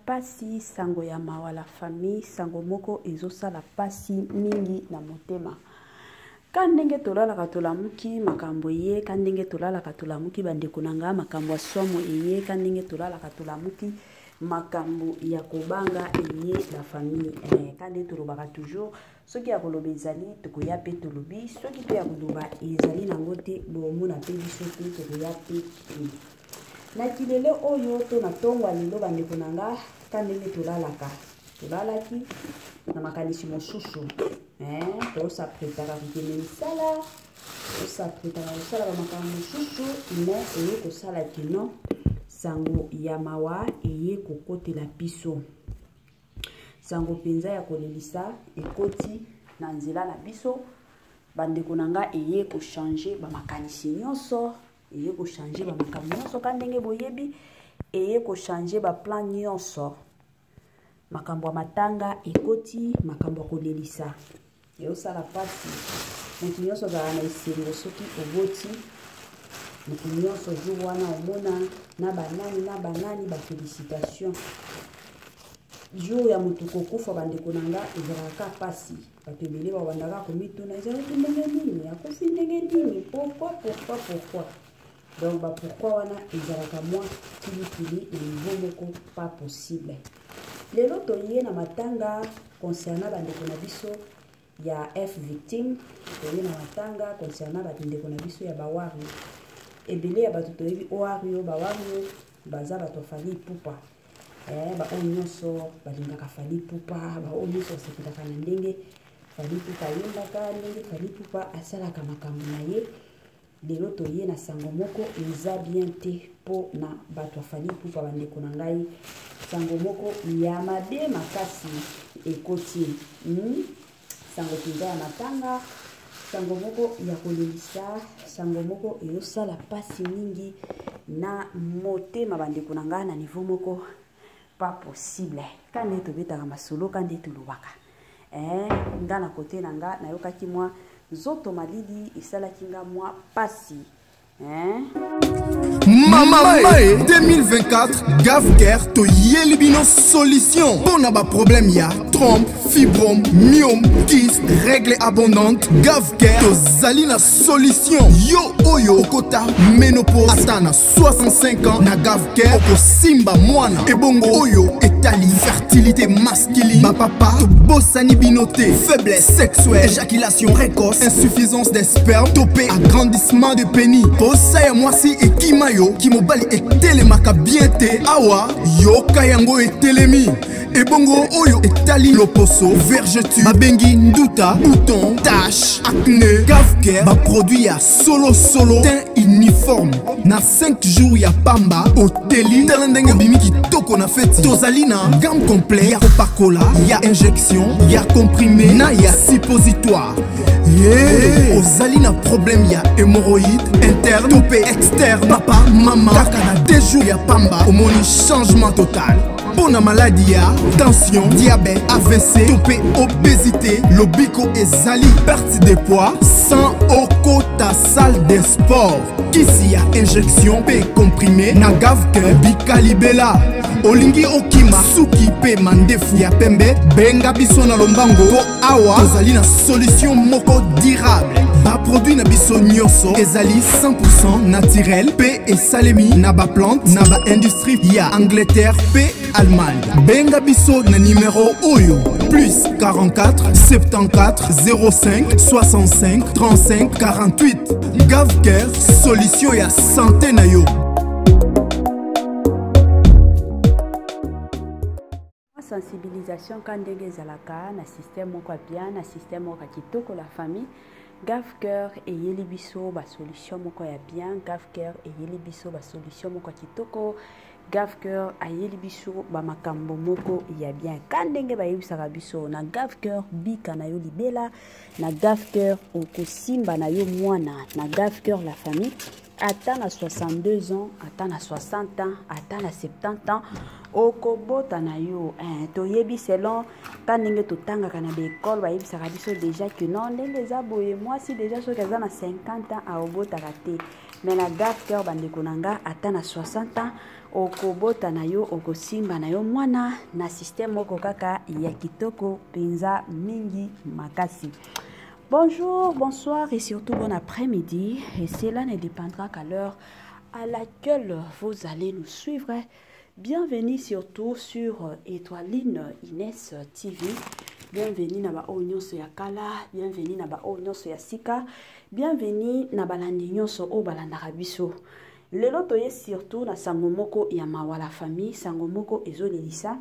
pasi sango ya mawa la famille sango moko ezosala pasi mingi na motema kandenge tolala katolamuki makambo ye kandenge tolala katolamuki bandeko nanga makambo asomo eye kandenge tolala katolamuki makambo ya kobanga eye la famille kande tolobaka toujours soki ya koloba ezali tokoya pe tolobi soki pe ya koloba ezali nango te bomona pe biso te tokoya pe na kilele oyo to na tongo lelo bandeko nanga kandenge tolalaki na makanisi mosusu tosa prepara kukende misala tosa prepara kosala bamakambo mosusu mais eye kosala kino sango ya mawa eye kokotela biso sango penza ya kolelisa ekoti na nzela na biso bandeko nanga eye ko changer ba makanisi nyonso eye ko changer ba makambo nyonso kandenge boyebi eye ko changer ba plan nyonso makambo matanga ekoti makambo kolelisa yo sala pasi mutu nyonso za na isiri soki oboti mutu nyonso jour wana omona na banani ba félicitations jour ya mutu kokufa bandeko nanga ezalaka pasi batebele babandaka komituna ezalaki ndenge nini akufi ndenge nini pourquoi donc pourquoi wana ezalaka mwa pilipili na niveau moko pas possible lelo toye na matanga concernant bandeko na biso ya F victime toye na matanga concernant bandeko na biso ya bawario ebele ya bato toyebi owario bawario baza bato fali pupa ba onyoso balingaka fali pupa ba onyoso sekitaka na ndenge fali pupa yembaka ndenge fali pupa asalaka makambo na ye lelo toye na sango moko eza bien te po na bato fali pupa bandeko na ngai sango moko ya mabe makasi ekoti sango pinza ya matanga sango moko ya kolelisa sango moko eyosala pasi mingi na motema bandeko na ngai na niveau moko pas possible kande tobetaka masolo kande tulubaka nga na kote na nga nayokaki mwa zoto malidi esalaki nga mwa pasi Mama 2024 Gavker to Yelibino solution pour na ba problème ya trompe, fibrome, myome, kyste, règle abondante Gavker to zalina solution yo oyo okota ménopause atana 65 ans na Gavker oko simba mwana ebongo oyo etali fertilité masculine ba papa to bosani binoté faiblesse sexuelle éjaculation précoce insuffisance des spermes topé agrandissement de pénis Osaya mwasi ekimayo kimobali etelemaka bien te awa yoka yango etelemi ebongo oyo etali loposo vergeture babengi nduta bouton tache acné Gavker ba produit ya solo teint uniforme na 5 jours ya pamba oteli telendenge bimi kitoko na feti tozali na gamme complet ya kopakola ya injection ya comprimé na ya suppositoire ozali na problème ya hémorroïde interne topé externe papa mama kaka na 2 jours ya pamba omoni changement total pour la maladie ya tension diabète AVC topé obésité lobiko ezali perte de poids sans okota salle de sport kisi ya injection pe comprimé na Gavker bikalibela olingi okima suki pe mandefu ya pembe benga biso na lombango po awa tozali na solution moko durable ba produit na biso nyonso ezali 100% naturel pe esalemi na ba plante na ba industrie ya Angleterre pe Allemagne benga biso na numéro oyo plus 44 74 05 65 35 48 Gavker solution ya santé na yo. Sensibilisation kandenge zalaka na système moko bien na système moko kitoko la famille Gavker eyeli biso ba solution moko ya bien Gavker eyeli biso ba solution moko kitoko Gavker ayeli biso ba makambo moko ya bien kandenge ba yebisaka biso na Gavker bika na yo libela na Gavker okosimba na yo mwana na Gavker la famille atteint à 62 ans, atteint à 60 ans, atteint à 70 ans, okobota na yo toyebi selon quand ndenge totanga kana be école ba yebisa biso déjà que non ndenge za boye moi si déjà so kaza na 50 ans a obota raté mais la GAF cœur bande konanga atteint à 60 ans okobota na yo okosimba na yo mwana na système moko kaka ya kitoko penza mingi makasi. Bonjour, bonsoir et surtout bon après-midi. Et cela ne dépendra qu'à l'heure à laquelle vous allez nous suivre. Bienvenue surtout sur Étoiline Inès TV. Bienvenue na ba Oignon ya Kala. Bienvenue na ba Oignon ya Sika. Bienvenue na balandi nyonso o balandaka biso. Lelo toye surtout na sango moko ya mawa la famille, sango moko ezolelisa.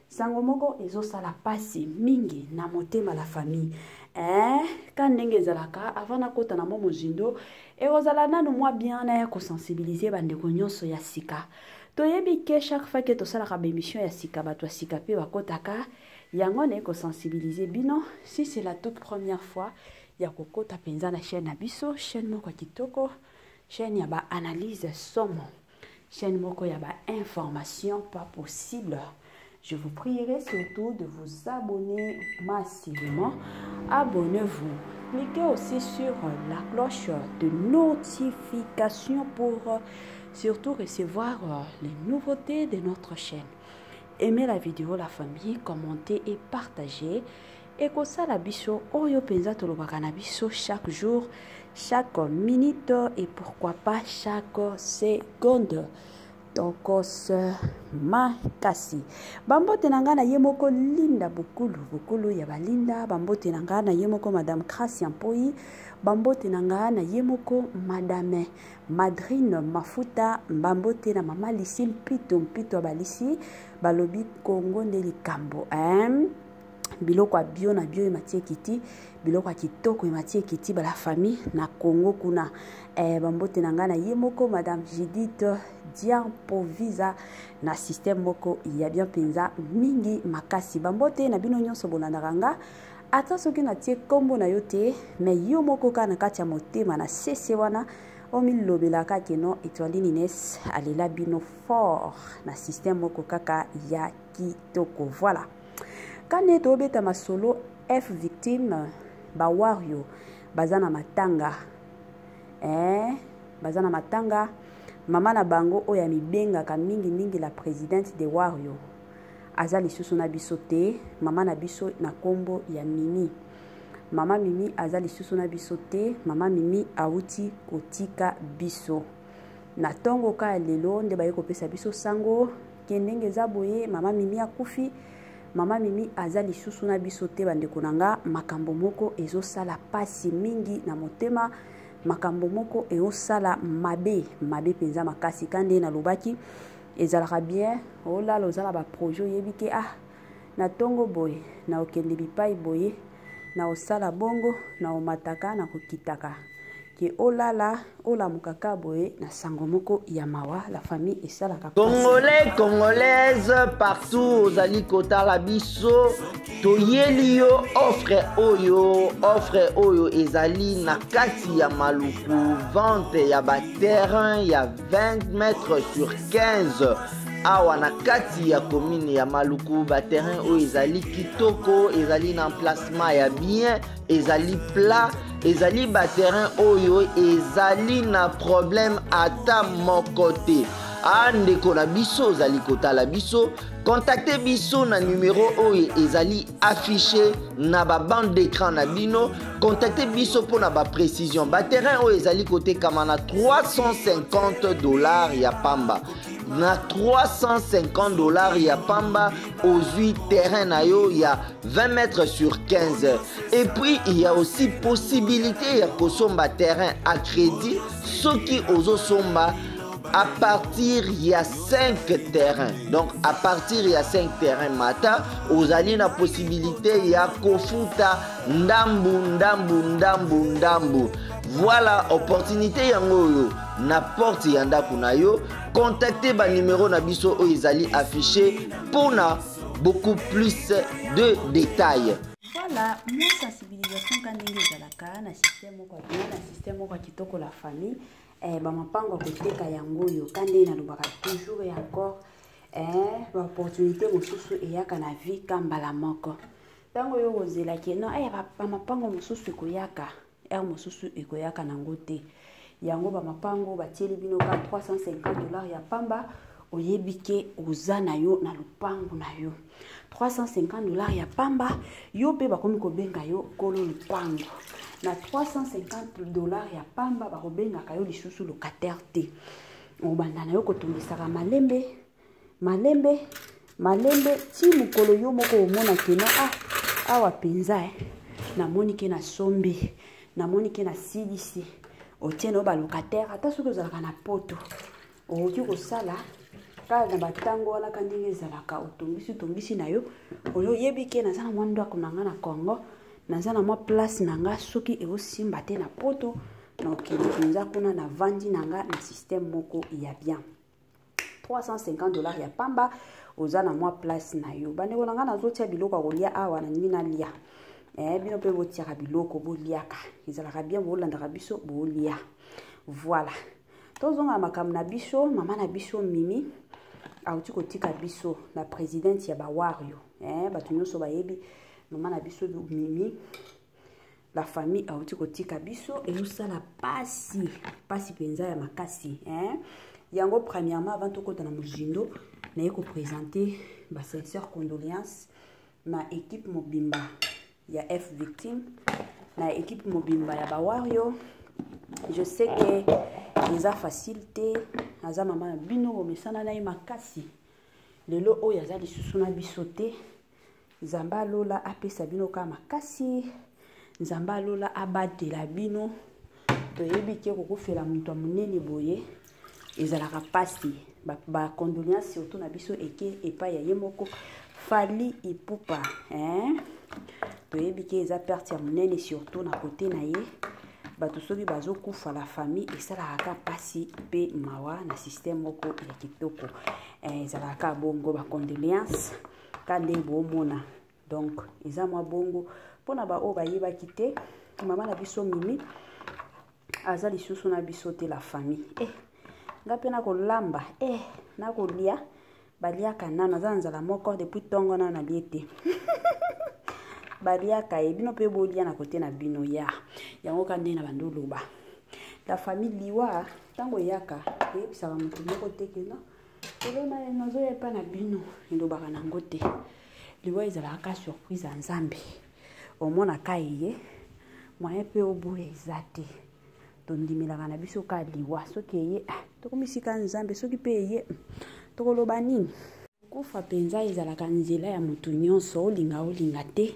Sango moko ezosala pasi mingi na motema la famille. Quand ndenge zalaka avant na kota na momo zindo e ozala nanu mwa bien na ya ko sensibiliser bandeko nyonso ya sika. Toyebi ke chaque fois que to sala ka émission ya sika bato sika pe bakotaka yango ne ko sensibiliser bino si c'est la toute première fois ya kokota penza na chaîne na biso chaîne moko kitoko chaîne ya ba analyse somo chaîne moko ya ba information pas possible. Je vous prierai surtout de vous abonner massivement. Abonnez-vous. Cliquez aussi sur la cloche de notification pour surtout recevoir les nouveautés de notre chaîne. Aimez la vidéo, la famille, commentez et partagez. Et comme ça, la biso, oyo penza tolobaka na biso chaque jour, chaque minute et pourquoi pas chaque seconde. Donc, makasi. Bambote nanga na yemoko linda bukulu ya balinda. Bambote nanga na yemoko Madame Gracia Mpoi. Bambote nanga na yemoko Madame Madrine Mafuta. Bambote na Mama Lisi mpito balisi. Balobi Kongo ndeli kambo. Biloko bio na bio ematie kiti. Biloko kitoko ematie kiti ba la famille na Congo kuna. Bambote nanga na yemoko Madame Judith Diampovisa na système moko ya bien penza mingi makasi. Bambote na bino nyonso bolandanga ata soki na tie kombo na yote mais yo moko kana kati ya motema na sese wana omilobelaka keno Étoiline Inès alela bino fort na système moko kaka ya kitoko. Voilà. Kane tobeta masolo F victime ba wario bazana matanga bazana matanga mama na bango oya mibenga ka mingi la présidente de wario azali susu na biso te mama na biso na kombo ya Mimi. Mama Mimi azali susu na biso te mama Mimi auti kotika biso na tongo ka lelo nde baye kopesa biso sango kendenge za boye mama Mimi akufi. Mama Mimi azali susu na biso te bandeko nanga makambo moko ezosala pasi mingi na motema makambo moko ezosala mabe penza makasi kande na lobaki ezalaka bien ola lozala ba projet yebike na tongo boye na okende bipai boye na osala bongo na omataka na kokitaka ke olala ola mukaka boye na sango moko ya mawa la famille esalaka Congolais, Congolaises partout ozali kotala biso toyeli yo offre oyo ezali na kati ya maluku vente ya ba terrain ya 20 mètres sur 15 awa na kati ya commune ya maluku ba terrain oyo ezali kitoko ezali na emplacement ya bien ezali plat ezali ba terrain oyo ezali na problème ata moko te. Ndeko na biso ozali kotala biso contactez biso na numéro oyo ezali affiché na ba bande d'écran na bino. Contactez biso pour na ba précision. Ba terrain oyo ezali kotekama na $350 ya pamba. Na $350 ya pamba aux 8 terrains na yo ya 20 mètres sur 15. Et puis il y a aussi possibilité ya kosomba terrain à crédit soki ozosomba à partir il y a 5 terrains. Donc à partir il y a 5 terrains mata ozali na possibilité ya kofuta ndambu. Voilà opportunité yango na porte yanda kuna yo. Contactez ba numéro na biso o ezali affiché pour na beaucoup plus de détails. Voilà, mon sensibilité organisation quand ndenge ezalaka na système moko bien na système moko kitoko la famille ba mapango koteka yango yo quand ndenge nalobaka toujours et encore ba opportunité mosusu eyaka na vie kambala moko tango yo ozela keno ba mapango mosusu ekoyaka mosusu ekoyaka nango te yango ba mapango batieli bino ka $350 ya pamba oyebike oza na yo na lupango na yo $350 ya pamba yo pe bakomi kobenga yo kolo lupango na $350 ya pamba bakobengaka yo lisusu locataire te obanda na yo kotongisaka malembe ti mokolo yo moko omona kena awa penza namoni ke na sombe namoni ke na silisi otieno ba locataire ata soki ozalaka na poto okoki kosala kala na batango wana kandenge ezalaka otongisi na yo oyebi ke naza na mwa ndako na nga na Congo naza na mwa place na nga soki eosimba te na poto na okende mpenza kuna na vandi na nga na système moko ya bien $350 ya pamba oza na mwa place na yo bandeko na nga nazotia biloko ya kolia awa na ndenge nalia bino mpe botiaka biloko boliaka ezalaka bien bolandaka biso bolia voilà tozonga makambo na biso mama na biso Mimi auti kotika biso na présidente ya bawario bato nyonso bayebi mama na biso Mimi la famille auti kotika biso ezosala pasi penza ya makasi yango premièrement avant tokota na mozindo naye koprésenter ba sincère condoléance na équipe mobimba ya F victime na équipe mobimba ya bawario. Je sais que les facilité aza mama na bino omesana na makasi lelo oyo aza lisusu na bisote nzamba lola apesa bino ka makasi nzamba lola abatela bino toyebi ke kokofela moto ya monene boye ezalaka pasi ba condoléance surtout na biso eke epai ya ye moko Fally Ipupa toyebi ke eza perte ya monene surtout na kote na ye bato soki bazokufa la famille esalaka pasi pe mawa na système moko ya kitoko ezalaka bongo ba condoléance kande bomona donc eza mwa bongo pona ba o bayebaki te mama na biso Mimi aza lisusu na biso te la famille nga pe na kolamba na kolia baliaka nano aza nzala moko depuis tongo na liete baliaka bino pe bolia na kote na bino yango kande na bandoloba la famille liwa tango yaka ebisaka moto moko te kena elona nazoyepa na bino elobaka nango te liwa ezalaka surprise ya nzambe omonaka ye moyen pe oboya eza te tondimelaka na biso ka liwa soki eye tokomisika nzambe soki pe eye tokoloba nini kufa penza ezalaka nzela ya motu nyonso olinga te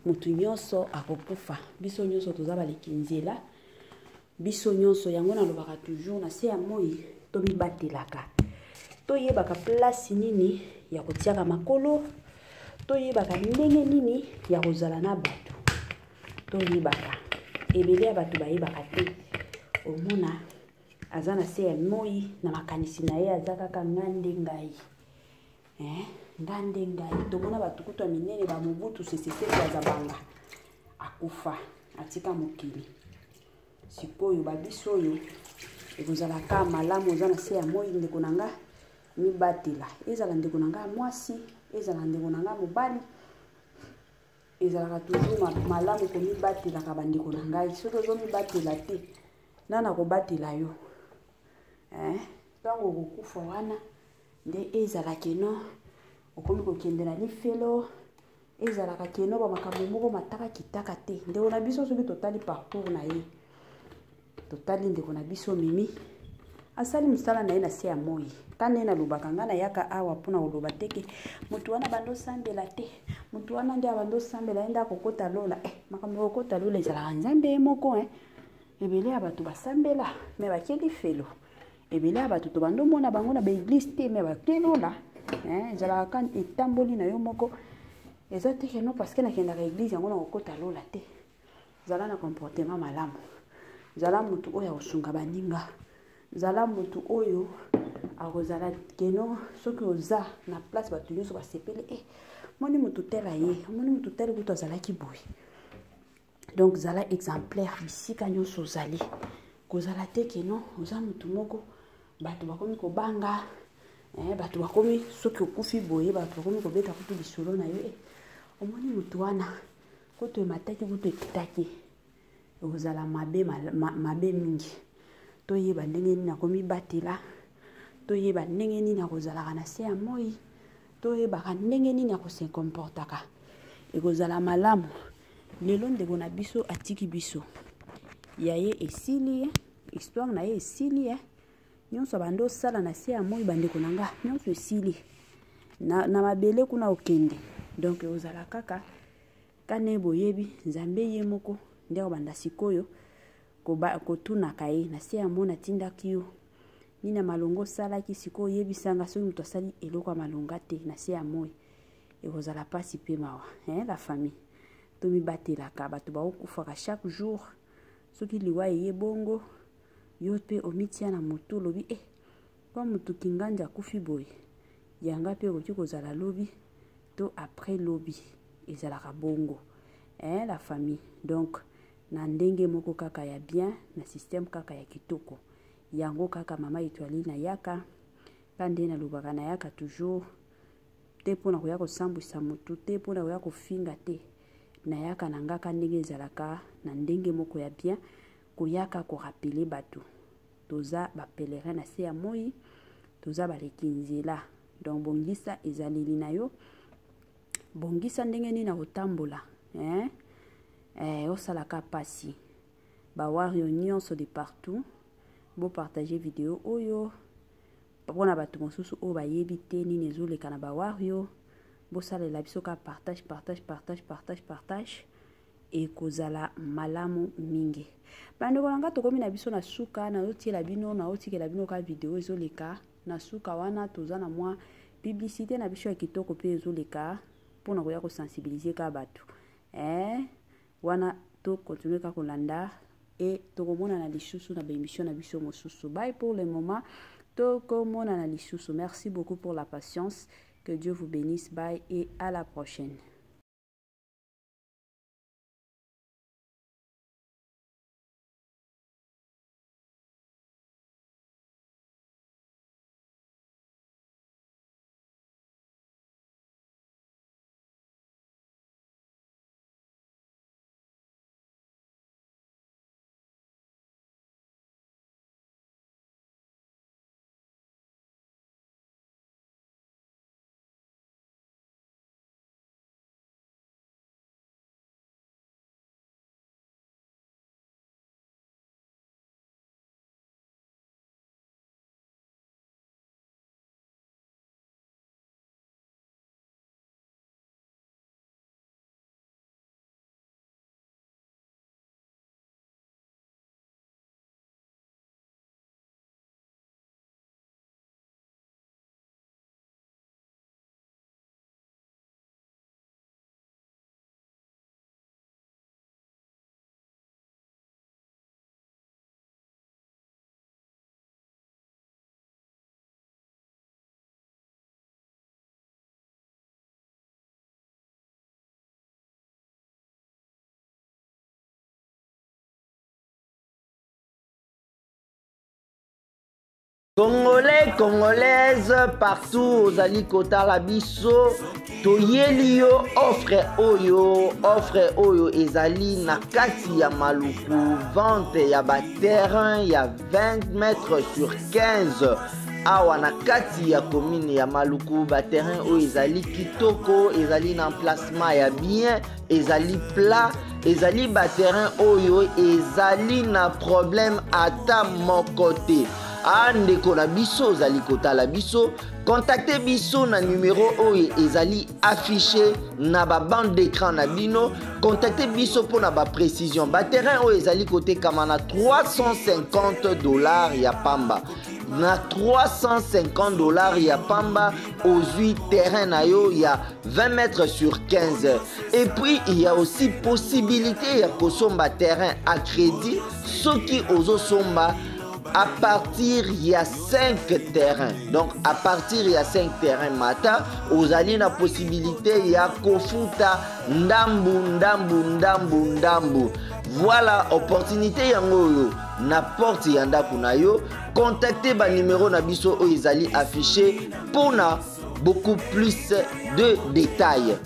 motu nyonso akokufa biso nyonso toza baleki nzela biso nyonso yango nalobaka toujours na se ya moi tomibatelaka toyebaka place nini ya kotiaka makolo toyebaka ndenge nini ya kozala na bato toyebaka ebele ya bato bayebaka te omona aza na se ya moi na makanisi na ye aza kaka ngande ngai ngande ngai tomona bato kutu ya minene bamobutu sesese aza banga akufa atika mokili sikoyo babiso oyo ekozalaka malamu oza na se ya moi ndeko na nga mibatela ezala ndeko na nga mwasi ezala ndeko na nga mobali ezalaka toujours malamu komibatelaka bandeko na ngai soki ozomibatela te nana kobatela yo ntango okokufa wana nde ezala keno okomi kokende na lifelo ezalaka keno bamakambo moko mataka kitaka te ndeko na biso soki totali parcours na ye totali ndeko na biso Mimi asali mosala na ye na se ya moi kande nalobaka nga nayaka awa mpona koloba teke motu wana bandosambela te motu wana nde abandosambela ye nde akokota lola makambo okota lola ezalaka nzambe ye moko ebele ya bato basambela me bakie lifelo ebele ya bato to bandomona bango na baeglise te me bakie lola ezalaka etamboli na yo moko eza te keno parceke nakendaka eglise yango na kokota lola te zala na comportement malamu zala motu oyo akosunga baninga zala motu oyo akozala keno soki oza na place bato nyonso basepele moni motu tela ye moni motu tele kutu azalaki boye donc zala exemplaire bisika nyonso ozali kozala te ke non oza mutu moko bato bakomi kobanga bato bakomi soki okufi boye bato bakomi kobeta kutu lisolo na yo omoni mutu wana koto emataki kutu ekitaki ekozala mabe mingi toyeba ndenge nini nakomi batela toyeba ndenge nini akozalaka na se ya moi toyebaka ndenge nini akose comportaka ekozala malamu lelo ndeko na biso atiki biso yaye esili histoire na ye esili nyonso bando sala na se ya moi bandeko nanga nyonso esili na mabele kuna okende donc ekozala kaka kane boyebi nzambe ye moko ndeko banda sikoyo kotunaka ye na se ya moi natindaki yo nina malongo salaki sikoyo yebisanga soki mutu asali eloko ya malonga te na se ya moi ekozala pasi pe mawa la famille tomibatelaka bato baokufaka chaque jour soki liwa eye bongo yo pe omitia na motu lobi kwa mutu kinganja akufi boye yanga pe okoki kozala lobi to après lobi ezalaka bongo la famille donc na ndenge moko kaka ya bien na système kaka ya kitoko yango kaka mama Etoile na yaka kande na lubaka na yaka toujours te pona koya kosambwisa mutu te pona koya kofinga te na yaka na ngaka ndenge ezalaka na ndenge moko ya bien koyaka korapele bato toza bapelerin na se ya moi toza baleki nzela donc bongisa ezaleli na yo bongisa ndenge nini na kotambola osalaka pasi bawario nyonso de partout bo partager vidéo oyo mpona bato mosusu oyo bayebi te nini ezoleka na bawario bosalela biso ka partage ekozala malamu mingi bandeko nanga tokomi na biso na suka nazotiela bino naotikela bino ka video ezoleka na suka wana toza na mwa publicité na biso ya kitoko pe ezoleka mpona koya kosensibiliser ka bato wana to continuer ka kolanda tokomona na lisusu na bémission na biso mosusu. Bye pour le moment. Tokomona na lisusu. Merci beaucoup pour la patience. Que Dieu vous bénisse. Bye et à la prochaine. Congolais, Congolaises, partout aux alikota la biso, toyeli yo offre oyo ezali na kati ya maluku, vente ya ba terrain ya 20 mètres sur 15. Awa na kati ya commune ya maluku, ba terrain oyo ezali kitoko, ezali na emplacement ya bien, ezali plat, ezali ba terrain oyo ezali na problème ata moko te. Ndeko na biso ozali kotala biso, contactez biso na numéro oyo ezali affiché na ba bande d'écran na bino, contactez biso pour na ba précision. Ba terrain oyo ezali kotekama na $350 ya pamba. Na $350 ya pamba ozui terrain na yo ya 20 mètres sur 15. Et puis il y a aussi possibilité ya kosomba terrain à crédit soki ozo somba à partir il y a 5 terrains. Donc à partir il y a 5 terrains mata, ozali na possibilité ya kofuta ndambu. Voilà opportunité yango na porte ya ndako na yo. Contactez ba numéro na biso o ezali affiché pour na beaucoup plus de détails.